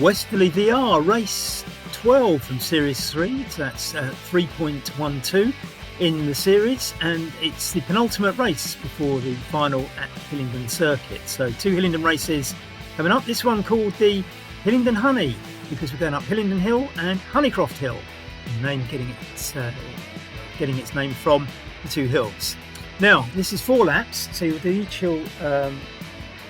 Westerley VR Race 12 from Series 3, so that's 3.12 in the series, and it's the penultimate race before the final at Hillington Circuit. So 2 Hillington races coming up. This one called the Hillington Honey, because we're going up Hillington Hill and Honeycroft Hill, the name getting its name from the 2 hills. Now, this is 4 laps, so you'll do each hill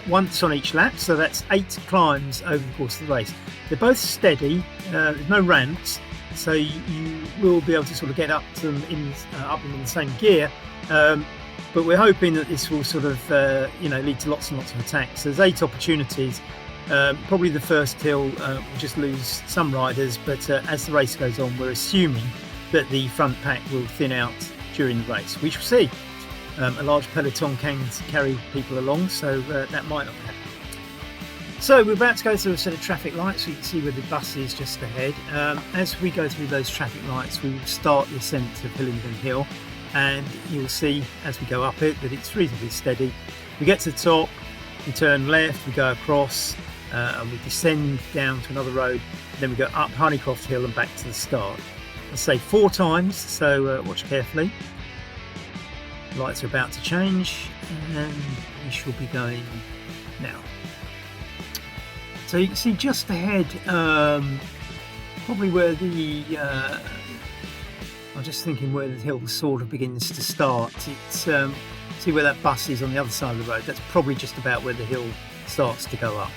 once on each lap, so that's 8 climbs over the course of the race. They're both steady, there's no ramps, so you will be able to sort of get up to them in the same gear, but we're hoping that this will sort of lead to lots and lots of attacks. There's 8 opportunities. Probably the first hill will just lose some riders, but as the race goes on, we're assuming that the front pack will thin out during the race. We shall see. A large peloton can carry people along, so that might not happen. So we're about to go through a set of traffic lights, so you can see where the bus is just ahead. As we go through those traffic lights, we will start the ascent of Hillington Hill, and you'll see as we go up it that it's reasonably steady. We get to the top, we turn left, we go across, and we descend down to another road, then we go up Honeycroft Hill and back to the start. I say 4 times, so watch carefully. Lights are about to change, and we shall be going now. So you can see just ahead, probably where the I'm just thinking where the hill sort of begins to start. It's see where that bus is on the other side of the road. That's probably just about where the hill starts to go up.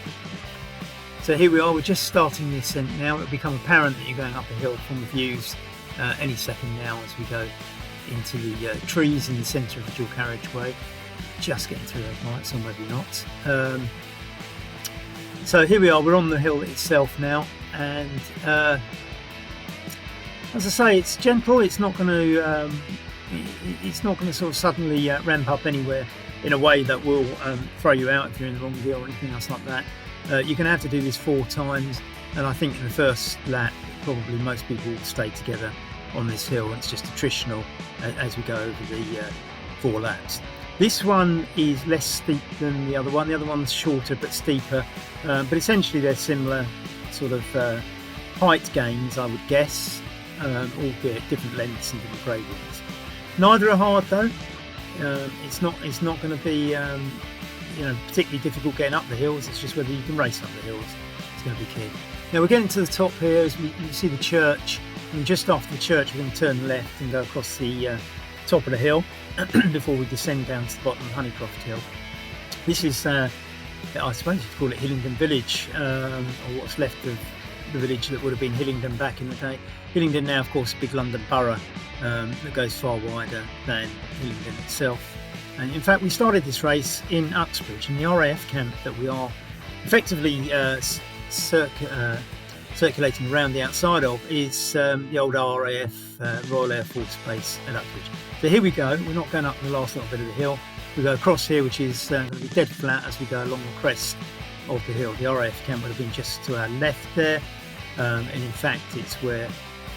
So here we are, we're just starting the ascent now. It'll become apparent that you're going up a hill from the views any second now as we go into the trees in the centre of the dual carriageway. Just getting through those lights, or maybe not. So here we are, we're on the hill itself now, and as I say, it's gentle. It's not going to sort of suddenly ramp up anywhere in a way that will throw you out if you're in the wrong gear or anything else like that. You're going to have to do this 4 times, and I think in the first lap probably most people will stay together on this hill. It's just attritional as we go over the 4 laps. This one is less steep than the other one. The other one's shorter but steeper, but essentially they're similar sort of height gains, I would guess, albeit different lengths and different gradients. Neither are hard though. It's not going to be particularly difficult getting up the hills. It's just whether you can race up the hills. It's going to be key. Now we're getting to the top here. As you see the church, and just after the church we're going to turn left and go across the top of the hill before we descend down to the bottom of Honeycroft Hill. This is, I suppose you'd call it Hillington Village, or what's left of the village that would have been Hillington back in the day. Hillington now, of course, a big London borough that goes far wider than Hillington itself. And in fact, we started this race in Uxbridge, in the RAF camp that we are effectively circulating around the outside of is the old RAF Royal Air Force Base at Uxbridge. So here we go. We're not going up the last little bit of the hill. We go across here, which is going to be dead flat as we go along the crest of the hill. The RAF camp would have been just to our left there, and in fact it's where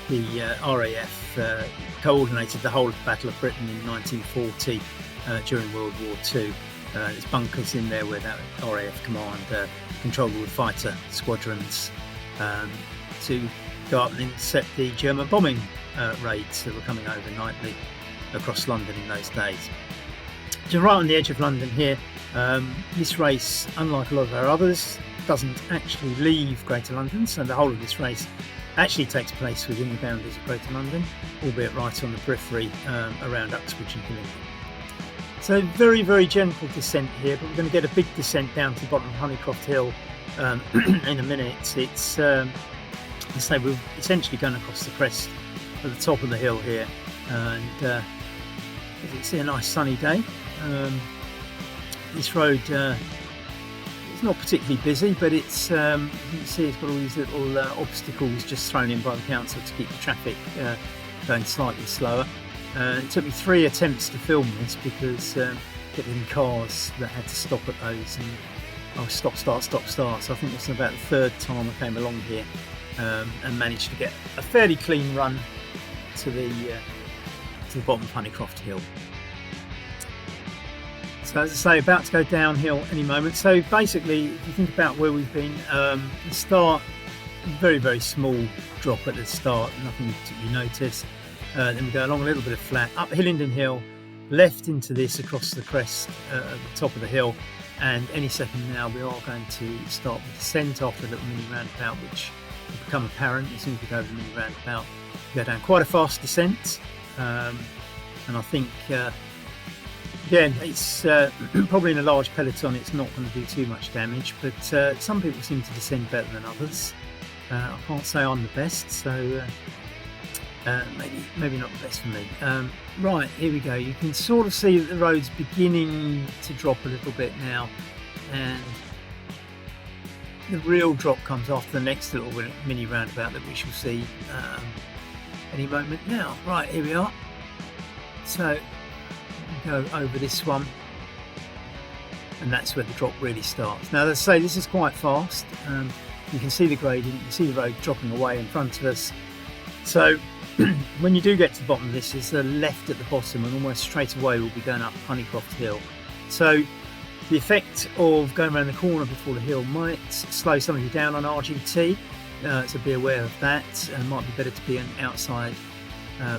the RAF coordinated the whole of the Battle of Britain in 1940 during World War II. There's bunkers in there where that RAF command controlled all the fighter squadrons to go up and intercept the German bombing raids that were coming over nightly across London in those days. So right on the edge of London here, this race, unlike a lot of our others, doesn't actually leave Greater London, so the whole of this race actually takes place within the boundaries of Greater London, albeit right on the periphery around Uxbridge and Hillington. So very, very gentle descent here, but we're going to get a big descent down to the bottom of Honeycroft Hill in a minute. It's I say we're essentially going across the crest at the top of the hill here, and as you can see, a nice sunny day. This road is not particularly busy, but it's you can see it's got all these little obstacles just thrown in by the council to keep the traffic going slightly slower. It took me 3 attempts to film this because getting cars that had to stop at those, and stop start. So I think this is about the 3rd time I came along here and managed to get a fairly clean run to the bottom of Honeycroft Hill. So as I say, about to go downhill any moment. So basically, if you think about where we've been, the start very, very small drop at the start, nothing particularly notice. Then we go along a little bit of flat, up Hillington Hill, left into this across the crest at the top of the hill, and any second now we are going to start the descent after a little mini roundabout, which will become apparent as soon as we go over the mini roundabout. We go down quite a fast descent, and I think again it's probably in a large peloton it's not going to do too much damage, but some people seem to descend better than others. I can't say I'm the best, so maybe not the best for me. Right, here we go. You can sort of see that the road's beginning to drop a little bit now, and the real drop comes after the next little mini roundabout that we shall see any moment now. Right, here we are. So go over this one, and that's where the drop really starts. Now, as I say, this is quite fast. You can see the gradient, you can see the road dropping away in front of us. So when you do get to the bottom of this, there's a left at the bottom, and almost straight away we'll be going up Honeycroft Hill. So the effect of going around the corner before the hill might slow some of you down on RGT, so be aware of that. It might be better to be in outside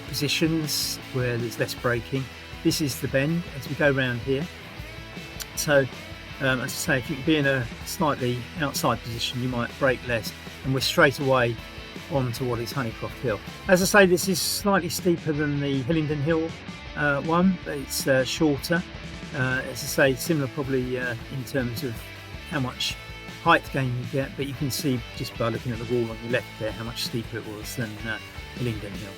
positions where there's less braking. This is the bend as we go round here. So as I say, if you can be in a slightly outside position, you might brake less, and we're straight away onto what is Honeycroft Hill. As I say, this is slightly steeper than the Hillington Hill one, but it's shorter. As I say, similar probably in terms of how much height gain you get, but you can see just by looking at the wall on your left there how much steeper it was than Hillington Hill.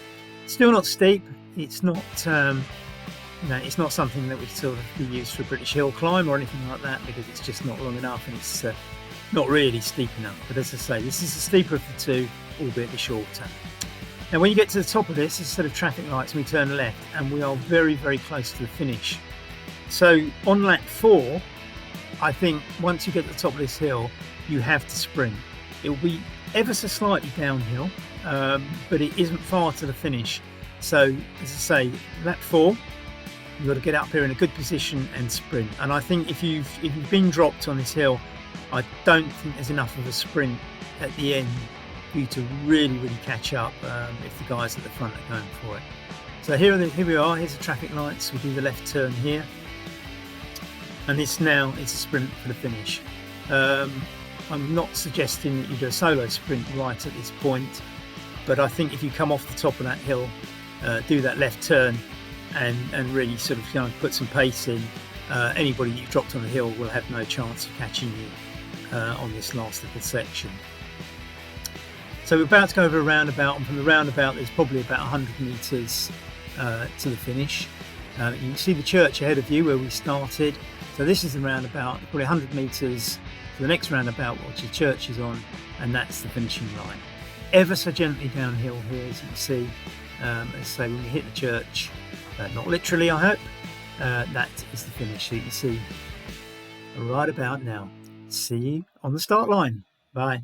Still not steep. It's not it's not something that would sort of be used for a British hill climb or anything like that, because it's just not long enough, and it's not really steep enough. But as I say, this is the steeper of the two, albeit the shorter. Now when you get to the top of this, instead of traffic lights, we turn left, and we are very, very close to the finish. So on lap 4, I think once you get to the top of this hill, you have to sprint. It will be ever so slightly downhill, but it isn't far to the finish. So as I say, lap 4, you've got to get up here in a good position and sprint. And I think if you've been dropped on this hill, I don't think there's enough of a sprint at the end for you to really, really catch up if the guys at the front are going for it. So here we are. Here's the traffic lights. We do the left turn here, and this now is a sprint for the finish. I'm not suggesting that you do a solo sprint right at this point, but I think if you come off the top of that hill, do that left turn, and really sort of put some pace in, anybody you've dropped on the hill will have no chance of catching you on this last little section. So we're about to go over a roundabout, and from the roundabout there's probably about 100 metres to the finish. You can see the church ahead of you where we started. So this is the roundabout, probably 100 metres to the next roundabout which the church is on, and that's the finishing line. Ever so gently downhill here, as you can see. As I say, when we hit the church, not literally I hope, that is the finish. So you can see right about now. See you on the start line. Bye.